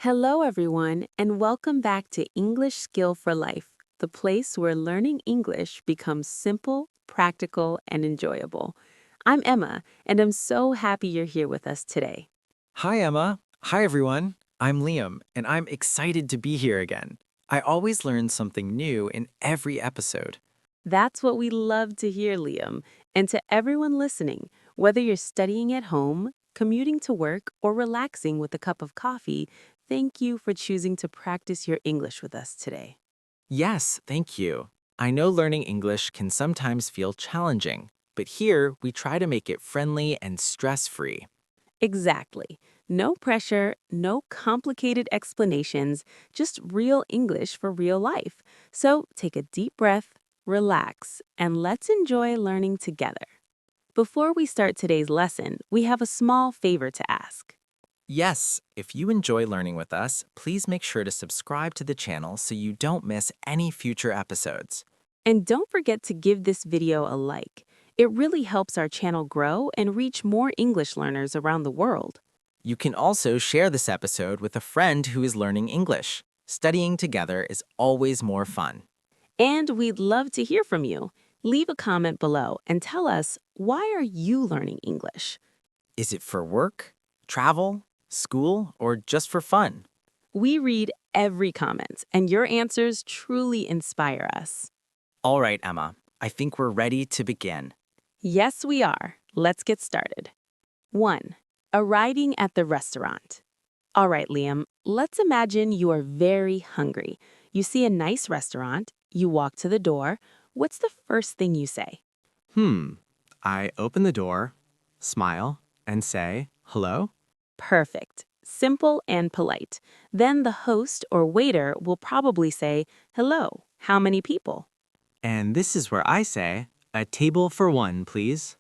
Hello, everyone, and welcome back to English Skill for Life, the place where learning English becomes simple, practical, and enjoyable. I'm Emma, and I'm so happy you're here with us today. Hi, Emma. Hi, everyone. I'm Liam, and I'm excited to be here again. I always learn something new in every episode. That's what we love to hear, Liam. And to everyone listening, whether you're studying at home, commuting to work, or relaxing with a cup of coffee, thank you for choosing to practice your English with us today. Yes, thank you. I know learning English can sometimes feel challenging, but here we try to make it friendly and stress-free. Exactly. No pressure, no complicated explanations, just real English for real life. So take a deep breath, relax, and let's enjoy learning together. Before we start today's lesson, we have a small favor to ask. Yes, if you enjoy learning with us, please make sure to subscribe to the channel so you don't miss any future episodes. And don't forget to give this video a like. It really helps our channel grow and reach more English learners around the world. You can also share this episode with a friend who is learning English. Studying together is always more fun. And we'd love to hear from you. Leave a comment below and tell us, why are you learning English? Is it for work, travel, school, or just for fun? We read every comment, and your answers truly inspire us. All right, Emma, I think we're ready to begin. Yes, we are. Let's get started. 1. Arriving at the restaurant. All right, Liam, let's imagine you are very hungry. You see a nice restaurant, you walk to the door. What's the first thing you say? Hmm. I open the door, smile, and say, hello? Perfect. Simple and polite. Then the host or waiter will probably say, "Hello, how many people?" And this is where I say, a table for one, please.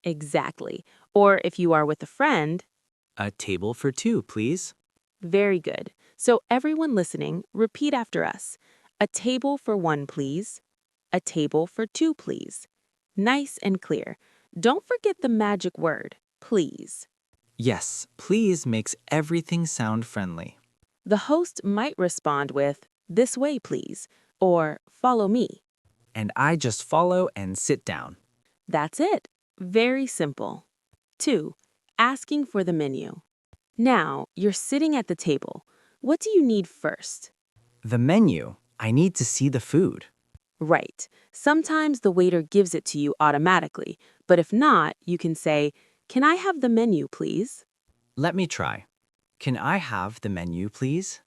Exactly. Or if you are with a friend, A table for two, please. very good. So everyone listening, repeat after us. A table for one, please. A table for two, please. Nice and clear. Don't forget the magic word, please. Yes, please makes everything sound friendly. The host might respond with, "This way, please," or "Follow me." And I just follow and sit down. That's it. Very simple. 2. Asking for the menu. Now, you're sitting at the table. What do you need first? The menu. I need to see the food. Right. Sometimes the waiter gives it to you automatically, but if not, you can say, "Can I have the menu, please?" Let me try. Can I have the menu, please?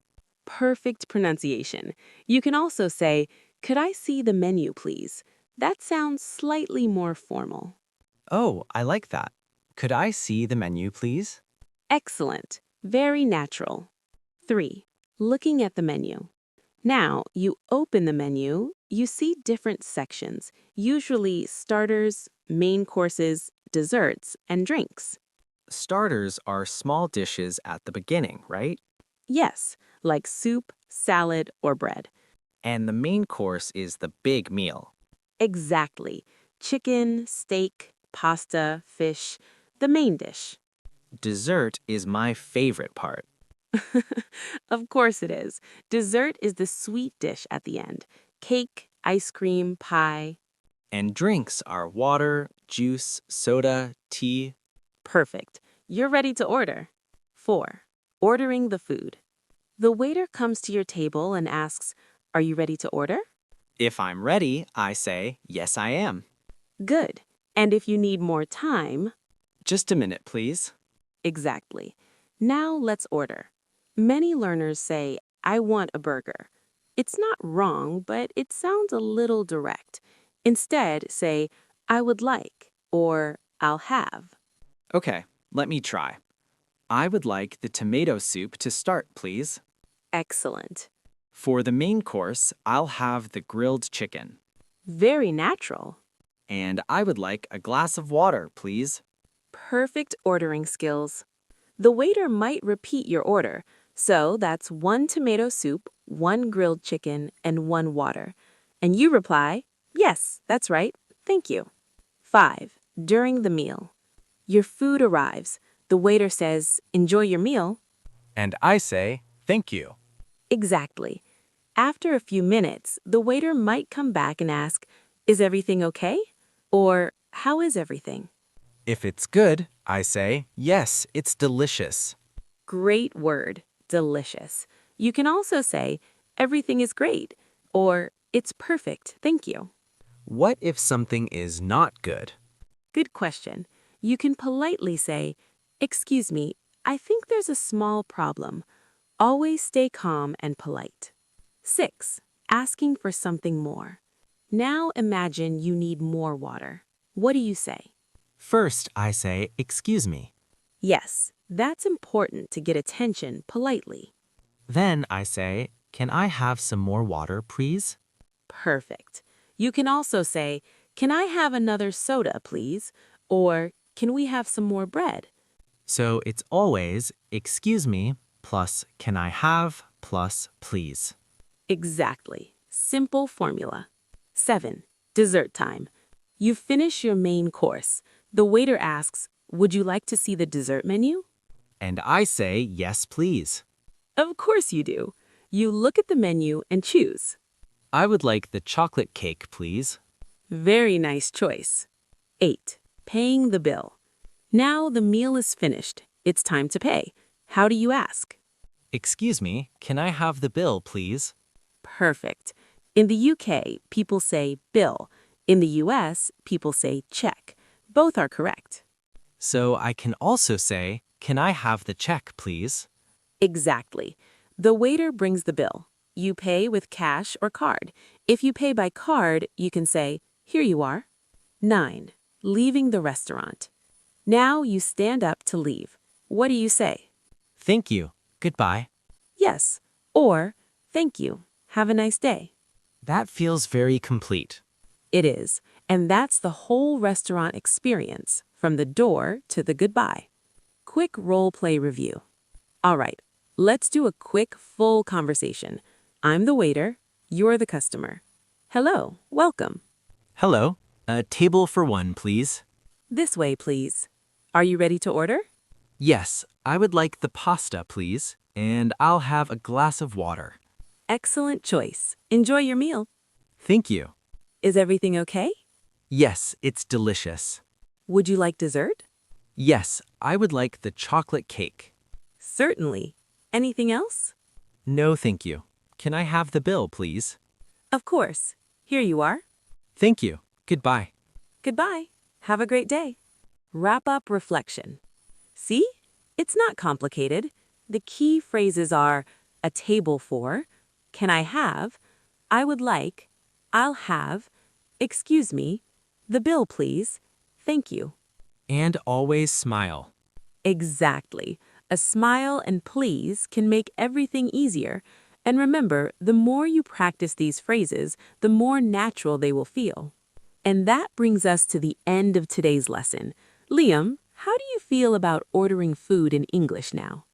Perfect pronunciation. You can also say, "Could I see the menu, please?" That sounds slightly more formal. Oh, I like that. Could I see the menu, please? Excellent. Very natural. 3. Looking at the menu. Now, you open the menu, you see different sections, usually starters, main courses, desserts, and drinks. Starters are small dishes at the beginning, right? Yes, like soup, salad, or bread. And the main course is the big meal. Exactly. Chicken, steak, pasta, fish, the main dish. Dessert is my favorite part. Of course it is. Dessert is the sweet dish at the end. Cake, ice cream, pie. And drinks are water, juice, soda, tea. Perfect. You're ready to order. 4. Ordering the food. The waiter comes to your table and asks, "Are you ready to order?" If I'm ready, I say, yes, I am. Good. And if you need more time, Just a minute, please. exactly. Now let's order. Many learners say, "I want a burger." It's not wrong, but it sounds a little direct. Instead, say, "I would like," or "I'll have." Okay, let me try. I would like the tomato soup to start, please. Excellent. For the main course, I'll have the grilled chicken. Very natural. And I would like a glass of water, please. Perfect ordering skills. The waiter might repeat your order, so that's 1 tomato soup, 1 grilled chicken, and 1 water. And you reply, "Yes, that's right, thank you." 5. During the meal. Your food arrives. The waiter says, "Enjoy your meal." And I say, Thank you. Exactly. After a few minutes, the waiter might come back and ask, "Is everything okay?" Or, "How is everything?" If it's good, I say, yes, it's delicious. Great word, delicious. You can also say, "Everything is great," or "It's perfect, thank you." What if something is not good? Good question. You can politely say, "Excuse me, I think there's a small problem." Always stay calm and polite. 6. Asking for something more. Now imagine you need more water. What do you say? First, I say, excuse me. Yes, that's important to get attention politely. Then I say, can I have some more water, please? Perfect. You can also say, "Can I have another soda, please?" Or, "Can we have some more bread?" So it's always, excuse me, plus can I have, plus please. Exactly. Simple formula. 7. Dessert time. You finish your main course. The waiter asks, "Would you like to see the dessert menu?" And I say, yes, please. Of course you do. You look at the menu and choose. I would like the chocolate cake, please. Very nice choice. 8. Paying the bill. Now the meal is finished. It's time to pay. How do you ask? Excuse me, can I have the bill, please? Perfect. In the UK, people say bill. In the US, people say check. Both are correct. So I can also say, can I have the check, please? Exactly. The waiter brings the bill. You pay with cash or card. If you pay by card, you can say, "Here you are." 9. Leaving the restaurant. Now you stand up to leave. What do you say? Thank you. Goodbye. Yes. Or, "Thank you. Have a nice day." That feels very complete. It is. And that's the whole restaurant experience, from the door to the goodbye. Quick role play review. All right, let's do a quick, full conversation. I'm the waiter. You're the customer. Hello, welcome. Hello. A table for one, please. This way, please. Are you ready to order? Yes, I would like the pasta, please, and I'll have a glass of water. Excellent choice. Enjoy your meal. Thank you. Is everything okay? Yes, it's delicious. Would you like dessert? Yes, I would like the chocolate cake. Certainly. Anything else? No, thank you. Can I have the bill, please? Of course. Here you are. Thank you. Goodbye. Goodbye. Have a great day. Wrap up reflection. See? It's not complicated. The key phrases are a table for, can I have, I would like, I'll have, excuse me, the bill please, thank you. And always smile. Exactly. A smile and please can make everything easier. And remember, the more you practice these phrases, the more natural they will feel. And that brings us to the end of today's lesson. Liam, how do you feel about ordering food in English now?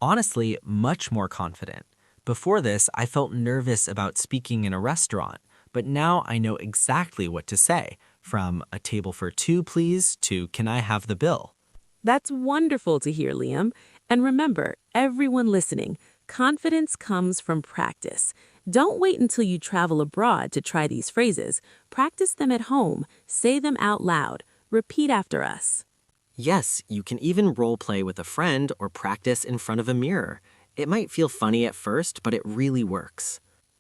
Honestly, much more confident. Before this, I felt nervous about speaking in a restaurant, but now I know exactly what to say, from a table for two, please, to can I have the bill? That's wonderful to hear, Liam. And remember, everyone listening, confidence comes from practice. Don't wait until you travel abroad to try these phrases. Practice them at home. Say them out loud. Repeat after us. Yes, you can even role play with a friend or practice in front of a mirror. It might feel funny at first, but it really works.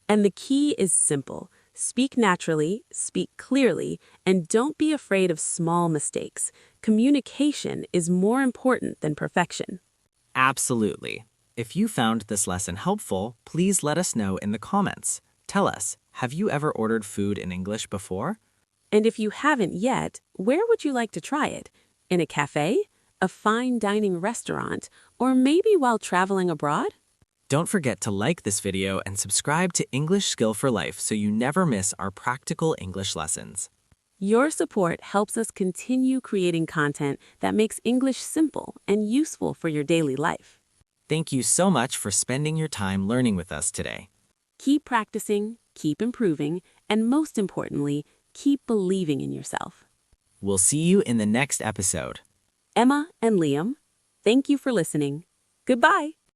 And the key is simple. Speak naturally, speak clearly, and don't be afraid of small mistakes. Communication is more important than perfection. Absolutely. If you found this lesson helpful, please let us know in the comments. Tell us, have you ever ordered food in English before? And if you haven't yet, where would you like to try it? In a cafe? A fine dining restaurant? Or maybe while traveling abroad? Don't forget to like this video and subscribe to English Skill for Life so you never miss our practical English lessons. Your support helps us continue creating content that makes English simple and useful for your daily life. Thank you so much for spending your time learning with us today. Keep practicing, keep improving, and most importantly, keep believing in yourself. We'll see you in the next episode. Emma and Liam, thank you for listening. Goodbye.